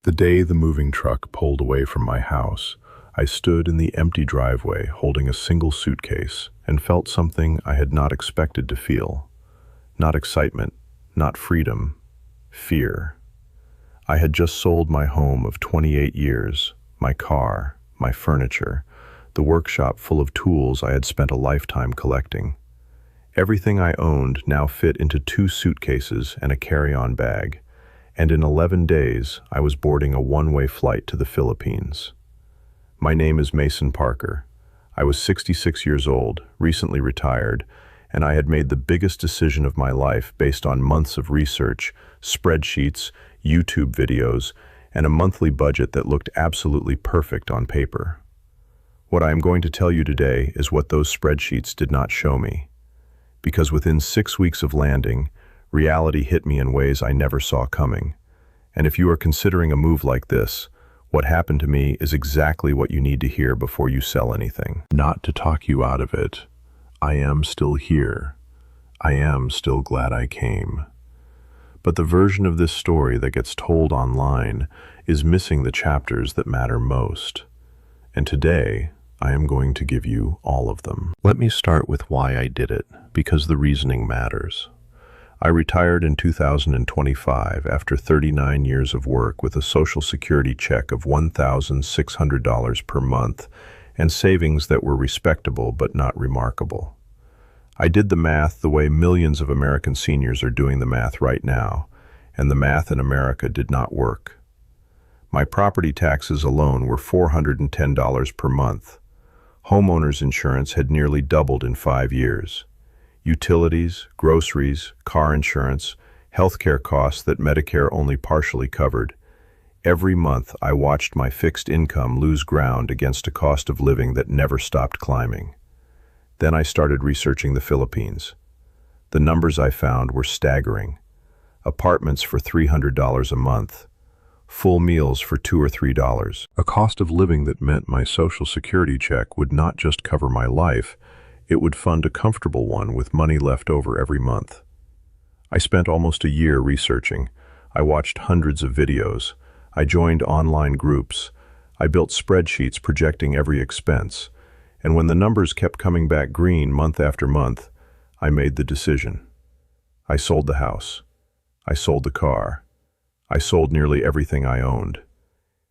The day the moving truck pulled away from my house, I stood in the empty driveway holding a single suitcase and felt something I had not expected to feel. Not excitement, not freedom, fear. I had just sold my home of 28 years, my car, my furniture, the workshop full of tools I had spent a lifetime collecting. Everything I owned now fit into 2 suitcases and a carry-on bag, and in 11 days I was boarding a one-way flight to the Philippines. My name is Mason Parker. I was 66 years old, recently retired, and I had made the biggest decision of my life based on months of research, spreadsheets, YouTube videos, and a monthly budget that looked absolutely perfect on paper. What I am going to tell you today is what those spreadsheets did not show me. Because within 6 weeks of landing, reality hit me in ways I never saw coming. And if you are considering a move like this, what happened to me is exactly what you need to hear before you sell anything. Not to talk you out of it. I am still here. I am still glad I came. But the version of this story that gets told online is missing the chapters that matter most. And today, I am going to give you all of them. Let me start with why I did it, because the reasoning matters. I retired in 2025 after 39 years of work with a Social Security check of $1,600 per month and savings that were respectable but not remarkable. I did the math the way millions of American seniors are doing the math right now, and the math in America did not work. My property taxes alone were $410 per month. Homeowners insurance had nearly doubled in 5 years. Utilities, groceries, car insurance, healthcare costs that Medicare only partially covered. Every month I watched my fixed income lose ground against a cost of living that never stopped climbing. Then I started researching the Philippines. The numbers I found were staggering. Apartments for $300 a month. Full meals for $2 or $3. A cost of living that meant my Social Security check would not just cover my life, it would fund a comfortable one with money left over every month. I spent almost a year researching. I watched hundreds of videos. I joined online groups. I built spreadsheets projecting every expense. And when the numbers kept coming back green month after month, I made the decision. I sold the house. I sold the car. I sold nearly everything I owned.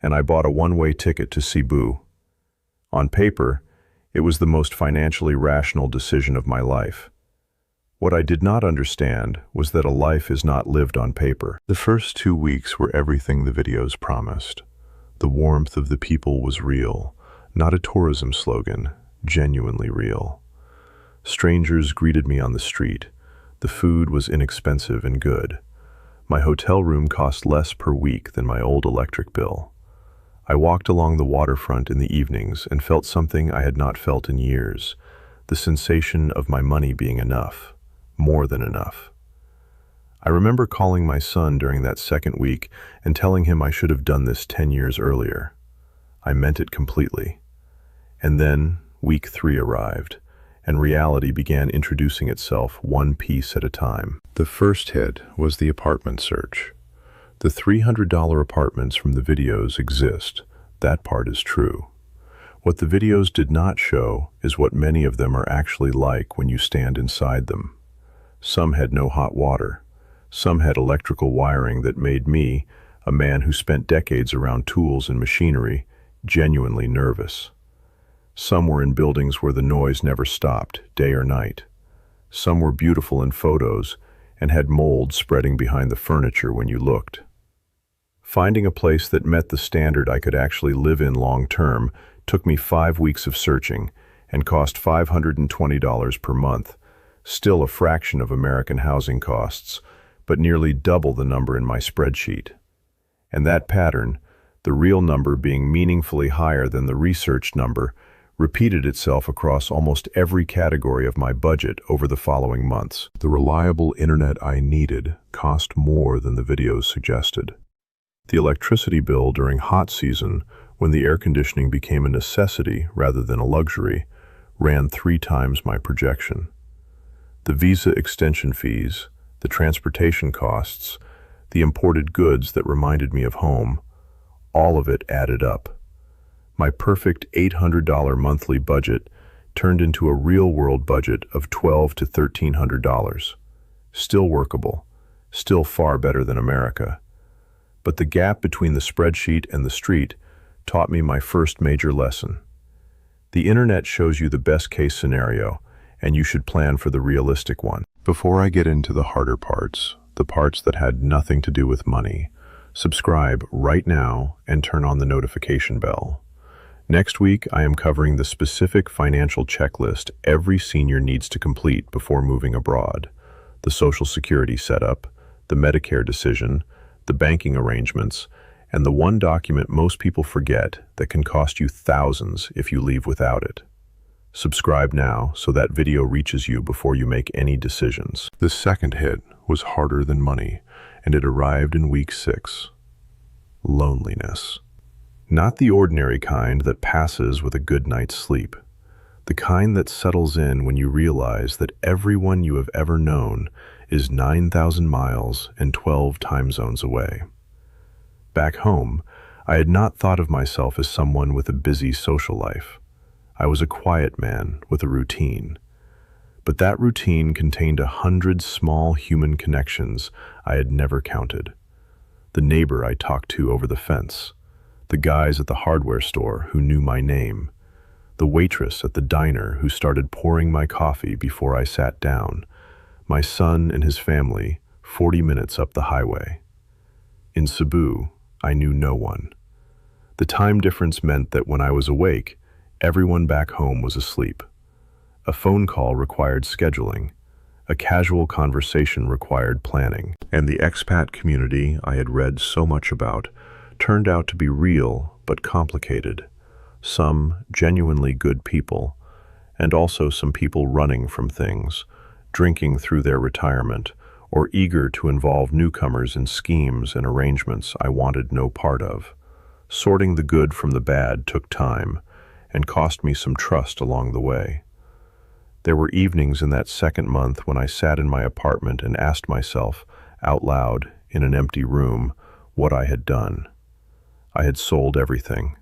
And I bought a one-way ticket to Cebu. On paper, it was the most financially rational decision of my life. What I did not understand was that a life is not lived on paper. The first 2 weeks were everything the videos promised. The warmth of the people was real, not a tourism slogan, genuinely real. Strangers greeted me on the street. The food was inexpensive and good. My hotel room cost less per week than my old electric bill. I walked along the waterfront in the evenings and felt something I had not felt in years, the sensation of my money being enough, more than enough. I remember calling my son during that second week and telling him I should have done this 10 years earlier. I meant it completely. And then week 3 arrived, and reality began introducing itself one piece at a time. The first hit was the apartment search. The $300 apartments from the videos exist. That part is true. What the videos did not show is what many of them are actually like when you stand inside them. Some had no hot water. Some had electrical wiring that made me, a man who spent decades around tools and machinery, genuinely nervous. Some were in buildings where the noise never stopped, day or night. Some were beautiful in photos and had mold spreading behind the furniture when you looked. Finding a place that met the standard I could actually live in long-term took me 5 weeks of searching and cost $520 per month, still a fraction of American housing costs, but nearly double the number in my spreadsheet. And that pattern, the real number being meaningfully higher than the researched number, repeated itself across almost every category of my budget over the following months. The reliable internet I needed cost more than the videos suggested. The electricity bill during hot season, when the air conditioning became a necessity rather than a luxury, ran 3 times my projection. The visa extension fees, the transportation costs, the imported goods that reminded me of home, All of it added up. My perfect $800 monthly budget turned into a real-world budget of $1,200 to $1,300. Still workable, still far better than America. But the gap between the spreadsheet and the street taught me my first major lesson. The internet shows you the best-case scenario, and you should plan for the realistic one. Before I get into the harder parts, the parts that had nothing to do with money, subscribe right now and turn on the notification bell. Next week, I am covering the specific financial checklist every senior needs to complete before moving abroad: the Social Security setup, the Medicare decision, the banking arrangements, and the one document most people forget that can cost you thousands if you leave without it. Subscribe now so that video reaches you before you make any decisions. The second hit was harder than money, and it arrived in week 6. Loneliness. Not the ordinary kind that passes with a good night's sleep. The kind that settles in when you realize that everyone you have ever known is 9,000 miles and 12 time zones away. Back home, I had not thought of myself as someone with a busy social life. I was a quiet man with a routine. But that routine contained 100 small human connections I had never counted. The neighbor I talked to over the fence, the guys at the hardware store who knew my name, the waitress at the diner who started pouring my coffee before I sat down, my son and his family 40 minutes up the highway. In Cebu, I knew no one. The time difference meant that when I was awake, everyone back home was asleep. A phone call required scheduling. A casual conversation required planning. And the expat community I had read so much about turned out to be real but complicated. Some genuinely good people, and also some people running from things, drinking through their retirement, or eager to involve newcomers in schemes and arrangements I wanted no part of. Sorting the good from the bad took time, and cost me some trust along the way. There were evenings in that second month when I sat in my apartment and asked myself, out loud, in an empty room, what I had done. I had sold everything.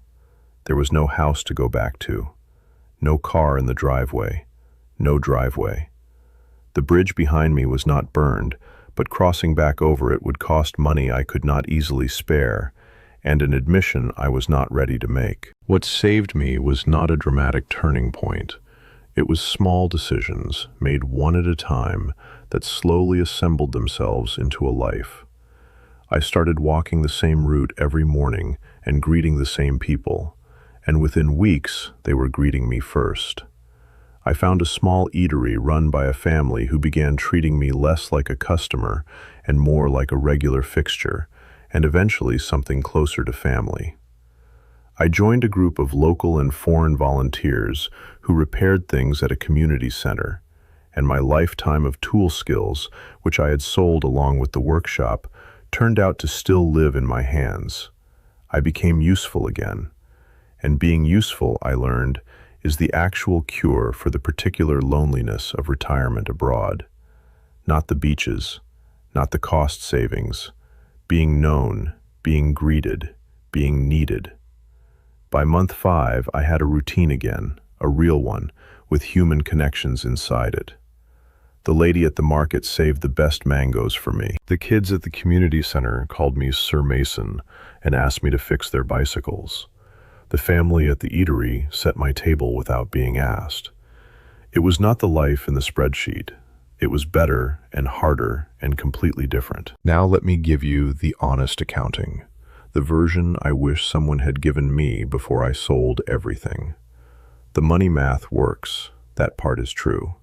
There was no house to go back to, no car in the driveway, no driveway. The bridge behind me was not burned, but crossing back over it would cost money I could not easily spare, and an admission I was not ready to make. What saved me was not a dramatic turning point. It was small decisions, made one at a time, that slowly assembled themselves into a life. I started walking the same route every morning and greeting the same people, and within weeks they were greeting me first. I found a small eatery run by a family who began treating me less like a customer and more like a regular fixture, and eventually something closer to family. I joined a group of local and foreign volunteers who repaired things at a community center, and my lifetime of tool skills, which I had sold along with the workshop, turned out to still live in my hands. I became useful again, and being useful, I learned, is the actual cure for the particular loneliness of retirement abroad. Not the beaches, not the cost savings, being known, being greeted, being needed. By month 5, I had a routine again, a real one, with human connections inside it. The lady at the market saved the best mangoes for me. The kids at the community center called me Sir Mason and asked me to fix their bicycles. The family at the eatery set my table without being asked. It was not the life in the spreadsheet. It was better and harder and completely different. Now let me give you the honest accounting, the version I wish someone had given me before I sold everything. The money math works. That part is true.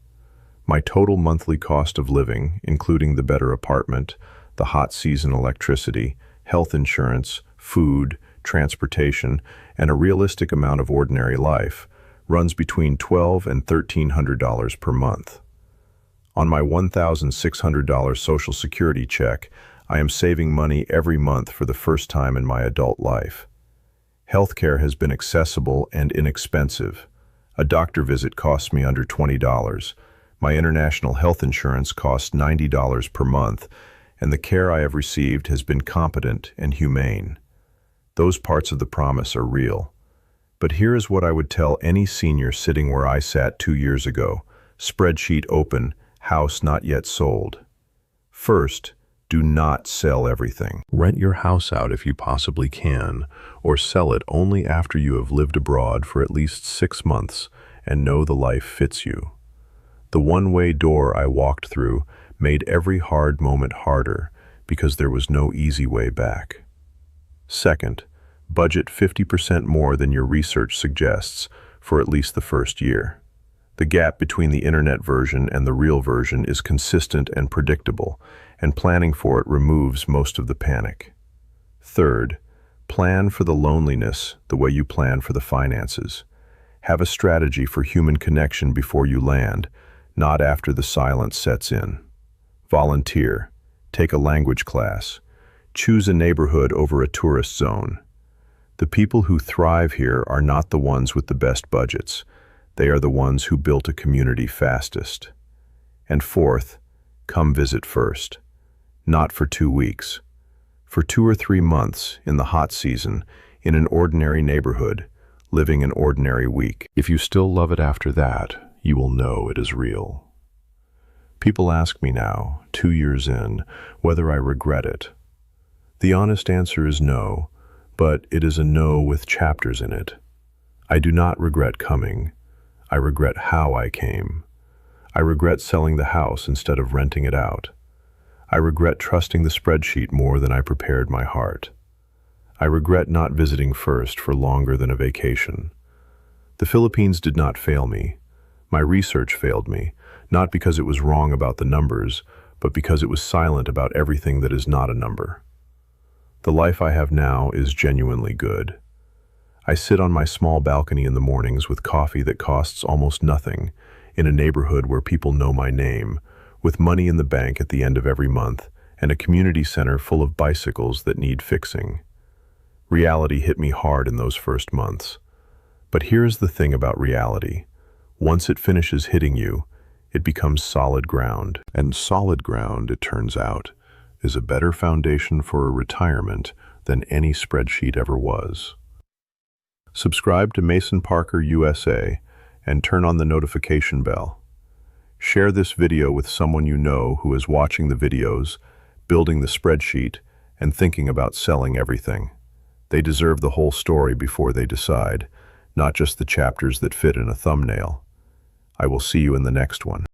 My total monthly cost of living, including the better apartment, the hot season electricity, health insurance, food, transportation, and a realistic amount of ordinary life, runs between $1,200 and $1,300 per month. On my $1,600 Social Security check, I am saving money every month for the first time in my adult life. Healthcare has been accessible and inexpensive. A doctor visit costs me under $20. My international health insurance costs $90 per month, and the care I have received has been competent and humane. Those parts of the promise are real. But here is what I would tell any senior sitting where I sat 2 years ago. Spreadsheet open, house not yet sold. First, do not sell everything. Rent your house out if you possibly can, or sell it only after you have lived abroad for at least 6 months and know the life fits you. The one-way door I walked through made every hard moment harder because there was no easy way back. Second, budget 50% more than your research suggests for at least the first year. The gap between the internet version and the real version is consistent and predictable, and planning for it removes most of the panic. Third, plan for the loneliness the way you plan for the finances. Have a strategy for human connection before you land, not after the silence sets in. Volunteer. Take a language class. Choose a neighborhood over a tourist zone. The people who thrive here are not the ones with the best budgets. They are the ones who built a community fastest. And fourth, come visit first. Not for 2 weeks. For 2 or 3 months in the hot season, in an ordinary neighborhood, living an ordinary week. If you still love it after that, you will know it is real. People ask me now, 2 years in, whether I regret it. The honest answer is no, but it is a no with chapters in it. I do not regret coming. I regret how I came. I regret selling the house instead of renting it out. I regret trusting the spreadsheet more than I prepared my heart. I regret not visiting first for longer than a vacation. The Philippines did not fail me. My research failed me, not because it was wrong about the numbers, but because it was silent about everything that is not a number. The life I have now is genuinely good. I sit on my small balcony in the mornings with coffee that costs almost nothing, in a neighborhood where people know my name, with money in the bank at the end of every month, and a community center full of bicycles that need fixing. Reality hit me hard in those first months. But here's the thing about reality. Once it finishes hitting you, it becomes solid ground. And solid ground, it turns out, is a better foundation for a retirement than any spreadsheet ever was. Subscribe to Mason Parker USA and turn on the notification bell. Share this video with someone you know who is watching the videos, building the spreadsheet, and thinking about selling everything. They deserve the whole story before they decide, not just the chapters that fit in a thumbnail. I will see you in the next one.